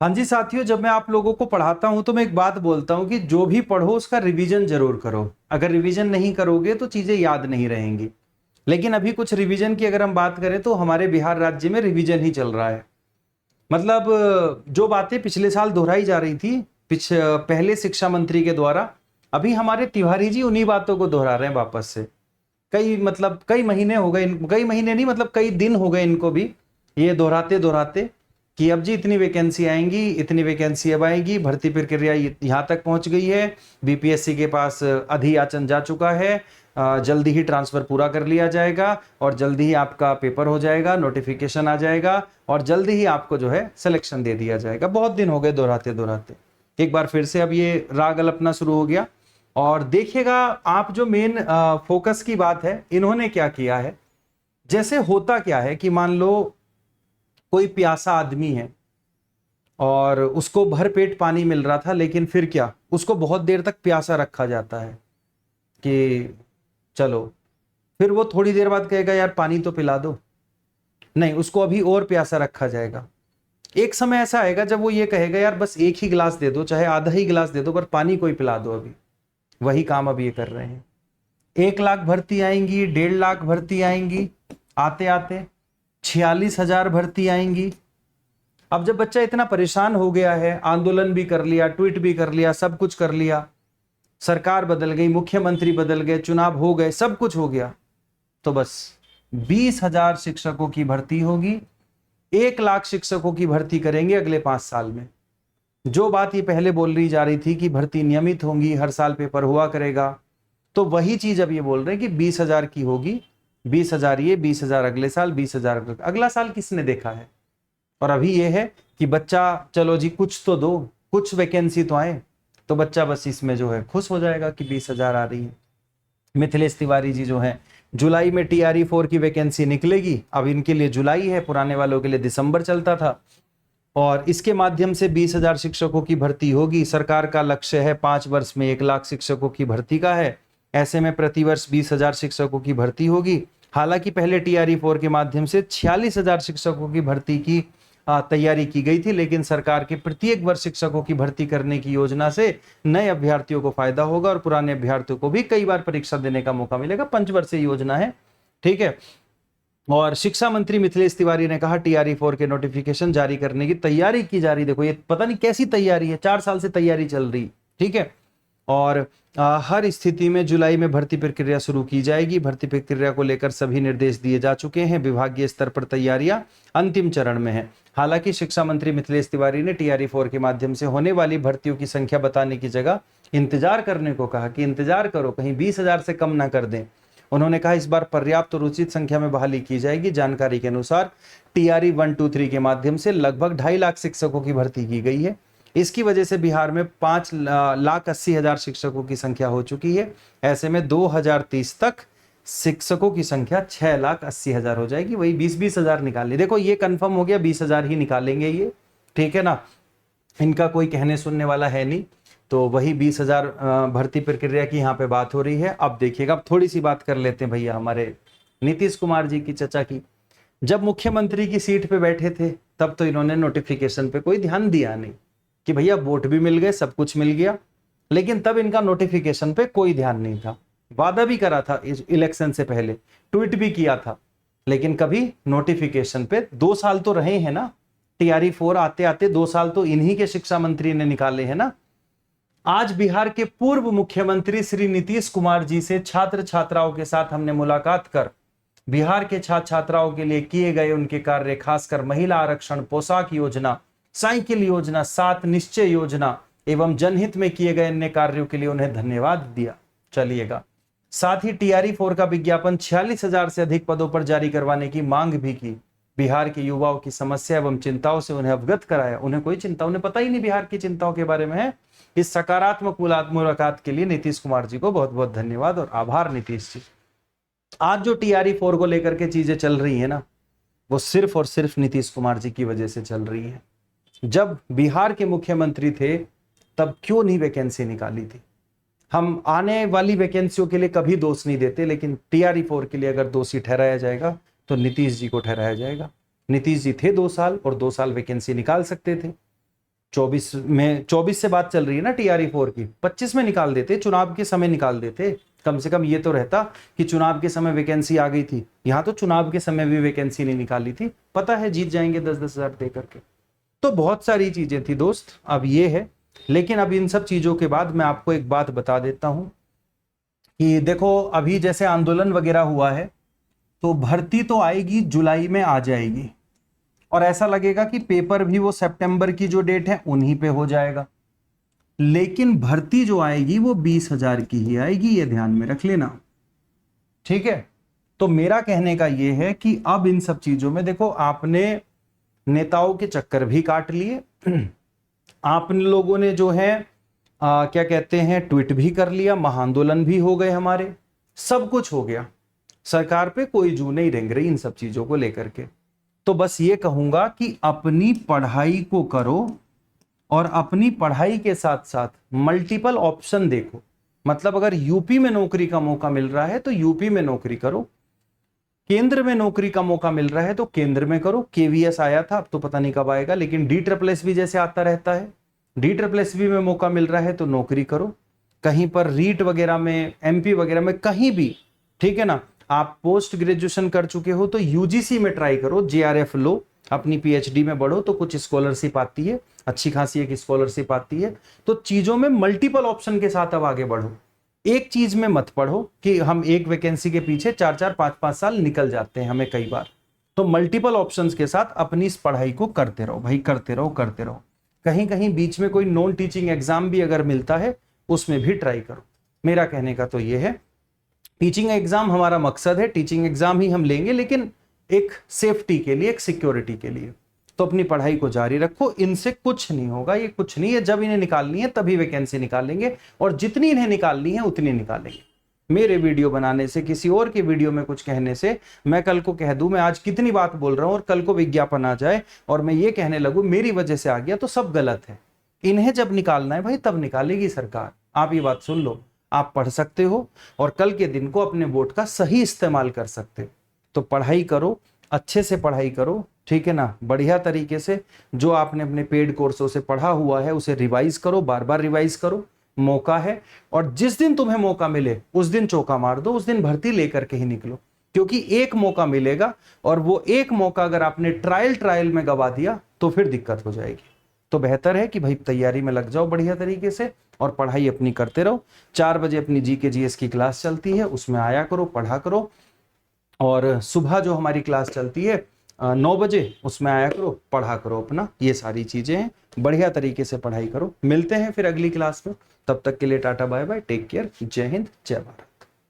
हाँ जी साथियों, जब मैं आप लोगों को पढ़ाता हूं तो मैं एक बात बोलता हूं कि जो भी पढ़ो उसका रिवीजन जरूर करो। अगर रिवीजन नहीं करोगे तो चीजें याद नहीं रहेंगी। लेकिन अभी कुछ रिवीजन की अगर हम बात करें तो हमारे बिहार राज्य में रिवीजन ही चल रहा है। मतलब जो बातें पिछले साल दोहराई जा रही थी पहले शिक्षा मंत्री के द्वारा, अभी हमारे तिवारी जी उन्हीं बातों को दोहरा रहे हैं वापस से। कई महीने हो गए, कई महीने नहीं मतलब कई दिन हो गए इनको भी ये दोहराते दोहराते कि अब जी इतनी वैकेंसी आएंगी, इतनी वैकेंसी अब आएगी, भर्ती प्रक्रिया यहाँ तक पहुंच गई है, बीपीएससी के पास अधियाचन जा चुका है, जल्दी ही ट्रांसफर पूरा कर लिया जाएगा और जल्दी ही आपका पेपर हो जाएगा, नोटिफिकेशन आ जाएगा और जल्दी ही आपको जो है सिलेक्शन दे दिया जाएगा। बहुत दिन हो गए दोहराते दोहराते, एक बार फिर से अब ये राग अल्पना शुरू हो गया। और देखिएगा आप, जो मेन फोकस की बात है, इन्होंने क्या किया है। जैसे होता क्या है कि मान लो कोई प्यासा आदमी है और उसको भर पेट पानी मिल रहा था, लेकिन फिर क्या, उसको बहुत देर तक प्यासा रखा जाता है कि चलो, फिर वो थोड़ी देर बाद कहेगा यार पानी तो पिला दो, नहीं उसको अभी और प्यासा रखा जाएगा। एक समय ऐसा आएगा जब वो ये कहेगा यार बस एक ही गिलास दे दो, चाहे आधा ही गिलास दे दो, पर पानी कोई पिला दो अभी। वही काम अब ये कर रहे हैं। 1 लाख भर्ती आएंगी, 1.5 लाख भर्ती आएंगी, आते आते 46,000 भर्ती आएंगी। अब जब बच्चा इतना परेशान हो गया है, आंदोलन भी कर लिया, ट्वीट भी कर लिया, सब कुछ कर लिया, सरकार बदल गई, मुख्यमंत्री बदल गए, चुनाव हो गए, सब कुछ हो गया, तो बस 20,000 शिक्षकों की भर्ती होगी। 1 लाख शिक्षकों की भर्ती करेंगे अगले 5 साल में। जो बात ये पहले बोल रही जा रही थी कि भर्ती नियमित होंगी, हर साल पेपर हुआ करेगा, तो वही चीज अब ये बोल रहे हैं कि 20,000 की होगी। 20,000 ये, 20,000 अगले साल, 20,000 अगला साल। किसने देखा है? और अभी ये है कि बच्चा चलो जी कुछ तो दो, कुछ वैकेंसी तो आए, तो बच्चा बस इसमें जो है खुश हो जाएगा कि 20,000 आ रही है। मिथिलेश तिवारी जी जो है, जुलाई में TRE 4 की वैकेंसी निकलेगी। अब इनके लिए जुलाई है, पुराने वालों के लिए दिसंबर चलता था। और इसके माध्यम से 20,000 शिक्षकों की भर्ती होगी। सरकार का लक्ष्य है 5 वर्ष में 1 लाख शिक्षकों की भर्ती का है। ऐसे में प्रतिवर्ष 20,000 शिक्षकों की भर्ती होगी। हालांकि पहले TRE 4 के माध्यम से 46,000 शिक्षकों की भर्ती की तैयारी की गई थी, लेकिन सरकार के प्रत्येक वर्ष शिक्षकों की भर्ती करने की योजना से नए अभ्यर्थियों को फायदा होगा और पुराने अभ्यर्थियों को भी कई बार परीक्षा देने का मौका मिलेगा। 5 वर्षीय योजना है, ठीक है। और शिक्षा मंत्री मिथिलेश तिवारी ने कहा TRE 4 के नोटिफिकेशन जारी करने की तैयारी की जा रही। देखो ये पता नहीं कैसी तैयारी है, 4 साल से तैयारी चल रही, ठीक है। और हर स्थिति में जुलाई में भर्ती प्रक्रिया शुरू की जाएगी। भर्ती प्रक्रिया को लेकर सभी निर्देश दिए जा चुके हैं। विभागीय स्तर पर तैयारियां अंतिम चरण में है। हालांकि शिक्षा मंत्री मिथिलेश तिवारी ने TRE 4 के माध्यम से होने वाली भर्तियों की संख्या बताने की जगह इंतजार करने को कहा कि इंतजार करो, कहीं 20,000 से कम ना कर दें। उन्होंने कहा इस बार पर्याप्त और उचित संख्या में बहाली की जाएगी। जानकारी के अनुसार TRE 1, 2, 3 के माध्यम से लगभग 2.5 लाख शिक्षकों की भर्ती की गई है। इसकी वजह से बिहार में 5,80,000 शिक्षकों की संख्या हो चुकी है। ऐसे में 2030 तक शिक्षकों की संख्या 6,80,000 हो जाएगी। वही 20,000 निकाल देखो ये कंफर्म हो गया, 20,000 ही निकालेंगे ये, ठीक है ना। इनका कोई कहने सुनने वाला है नहीं, तो वही 20,000 भर्ती प्रक्रिया की यहाँ पे बात हो रही है। अब देखिएगा, अब थोड़ी सी बात कर लेते हैं भैया हमारे नीतीश कुमार जी की, चचा की। जब मुख्यमंत्री की सीट पे बैठे थे तब तो इन्होंने नोटिफिकेशन पे कोई ध्यान दिया नहीं कि भैया वोट भी मिल गए, सब कुछ मिल गया, लेकिन तब इनका नोटिफिकेशन पे कोई ध्यान नहीं था। वादा भी करा था इलेक्शन से पहले, ट्वीट भी किया था, लेकिन कभी नोटिफिकेशन पे 2 साल तो रहे हैं ना। TRE 4 आते आते 2 साल तो इन्हीं के शिक्षा मंत्री ने निकाले हैं ना। आज बिहार के पूर्व मुख्यमंत्री श्री नीतीश कुमार जी से छात्र छात्राओं के साथ हमने मुलाकात कर बिहार के छात्र छात्राओं के लिए किए गए उनके कार्य, खासकर महिला आरक्षण, पोशाक योजना, साइकिल योजना, 7 निश्चय योजना एवं जनहित में किए गए अन्य कार्यों के लिए उन्हें धन्यवाद दिया। चलिएगा, साथ ही TRE 4 का विज्ञापन 46,000 से अधिक पदों पर जारी करवाने की मांग भी की। बिहार के युवाओं की समस्या एवं चिंताओं से उन्हें अवगत कराया। उन्हें कोई चिंता, उन्हें पता ही नहीं बिहार की चिंताओं के बारे में है। इस सकारात्मक मुलाकात के लिए नीतीश कुमार जी को बहुत बहुत धन्यवाद और आभार। नीतीश जी, आज जो TRE 4 को लेकर के चीजें चल रही है ना, वो सिर्फ और सिर्फ नीतीश कुमार जी की वजह से चल रही है। जब बिहार के मुख्यमंत्री थे तब क्यों नहीं वैकेंसी निकाली थी? हम आने वाली वैकेंसियों के लिए कभी दोष नहीं देते, लेकिन TRE 4 के लिए अगर दोषी ठहराया जाएगा तो नीतीश जी को ठहराया जाएगा। नीतीश जी थे 2 साल और 2 साल वैकेंसी निकाल सकते थे। 24 से बात चल रही है ना TRE 4 की, 25 में निकाल देते, चुनाव के समय निकाल देते। कम से कम ये तो रहता कि चुनाव के समय वैकेंसी आ गई थी। यहाँ तो चुनाव के समय भी वैकेंसी नहीं निकाली थी, पता है जीत जाएंगे 10-10 हजार दे करके। तो बहुत सारी चीजें थी दोस्त, अब ये है। लेकिन अब इन सब चीजों के बाद मैं आपको एक बात बता देता हूं कि देखो अभी जैसे आंदोलन वगैरह हुआ है तो भर्ती तो आएगी, जुलाई में आ जाएगी, और ऐसा लगेगा कि पेपर भी वो सितंबर की जो डेट है उन्हीं पे हो जाएगा। लेकिन भर्ती जो आएगी वो 20,000 की ही आएगी, ये ध्यान में रख लेना, ठीक है। तो मेरा कहने का ये है कि अब इन सब चीजों में देखो, आपने नेताओं के चक्कर भी काट लिए, आप लोगों ने जो है क्या कहते हैं, ट्वीट भी कर लिया, महाआंदोलन भी हो गए हमारे, सब कुछ हो गया, सरकार पे कोई जू नहीं रेंग रही इन सब चीजों को लेकर के। तो बस ये कहूंगा कि अपनी पढ़ाई को करो, और अपनी पढ़ाई के साथ साथ मल्टीपल ऑप्शन देखो। मतलब अगर यूपी में नौकरी का मौका मिल रहा है तो यूपी में नौकरी करो, केंद्र में नौकरी का मौका मिल रहा है तो केंद्र में करो। KVS आया था, अब तो पता नहीं कब आएगा, लेकिन DSSS जैसे आता रहता है, DSSS में मौका मिल रहा है तो नौकरी करो। कहीं पर रीट वगैरह में, MP वगैरह में, कहीं भी, ठीक है ना। आप पोस्ट ग्रेजुएशन कर चुके हो तो UGC में ट्राई करो, JRF लो, अपनी PhD में बढ़ो तो कुछ स्कॉलरशिप आती है, अच्छी खासी एक स्कॉलरशिप आती है। तो चीजों में मल्टीपल ऑप्शन के साथ अब आगे बढ़ो, एक चीज में मत पढ़ो कि हम एक वैकेंसी के पीछे 4-4, 5-5 साल निकल जाते हैं हमें कई बार। तो मल्टीपल ऑप्शंस के साथ अपनी इस पढ़ाई को करते रहो भाई, करते रहो करते रहो। कहीं कहीं बीच में कोई नॉन टीचिंग एग्जाम भी अगर मिलता है उसमें भी ट्राई करो। मेरा कहने का तो ये है, टीचिंग एग्जाम हमारा मकसद है, टीचिंग एग्जाम ही हम लेंगे, लेकिन एक सेफ्टी के लिए, एक सिक्योरिटी के लिए। तो अपनी पढ़ाई को जारी रखो, इनसे कुछ नहीं होगा, ये कुछ नहीं है। जब इन्हें निकालनी है तभी वैकेंसी निकालेंगे, और जितनी इन्हें निकालनी है उतनी निकालेंगे। मेरे वीडियो बनाने से, किसी और के वीडियो में कुछ कहने से, मैं कल को कह दूं मैं आज कितनी बात बोल रहा हूं और कल को विज्ञापन आ जाए और मैं ये कहने लगूं मेरी वजह से आ गया, तो सब गलत है। इन्हें जब निकालना है भाई तब निकालेगी सरकार। आप ये बात सुन लो, आप पढ़ सकते हो और कल के दिन को अपने वोट का सही इस्तेमाल कर सकते हो। तो पढ़ाई करो, अच्छे से पढ़ाई करो, ठीक है ना, बढ़िया तरीके से। जो आपने अपने पेड कोर्सों से पढ़ा हुआ है उसे रिवाइज करो, बार बार रिवाइज करो, मौका है। और जिस दिन तुम्हें मौका मिले उस दिन चौका मार दो, उस दिन भर्ती लेकर के ही निकलो, क्योंकि एक मौका मिलेगा, और वो एक मौका अगर आपने ट्रायल में गवा दिया तो फिर दिक्कत हो जाएगी। तो बेहतर है कि भाई तैयारी में लग जाओ बढ़िया तरीके से, और पढ़ाई अपनी करते रहो। 4 बजे अपनी GK GS की क्लास चलती है, उसमें आया करो, पढ़ा करो। और सुबह जो हमारी क्लास चलती है 9 बजे, उसमें आया करो, पढ़ा करो अपना। ये सारी चीजें हैं, बढ़िया तरीके से पढ़ाई करो। मिलते हैं फिर अगली क्लास में, तब तक के लिए tata bye bye, take care, जय हिंद, जय भारत।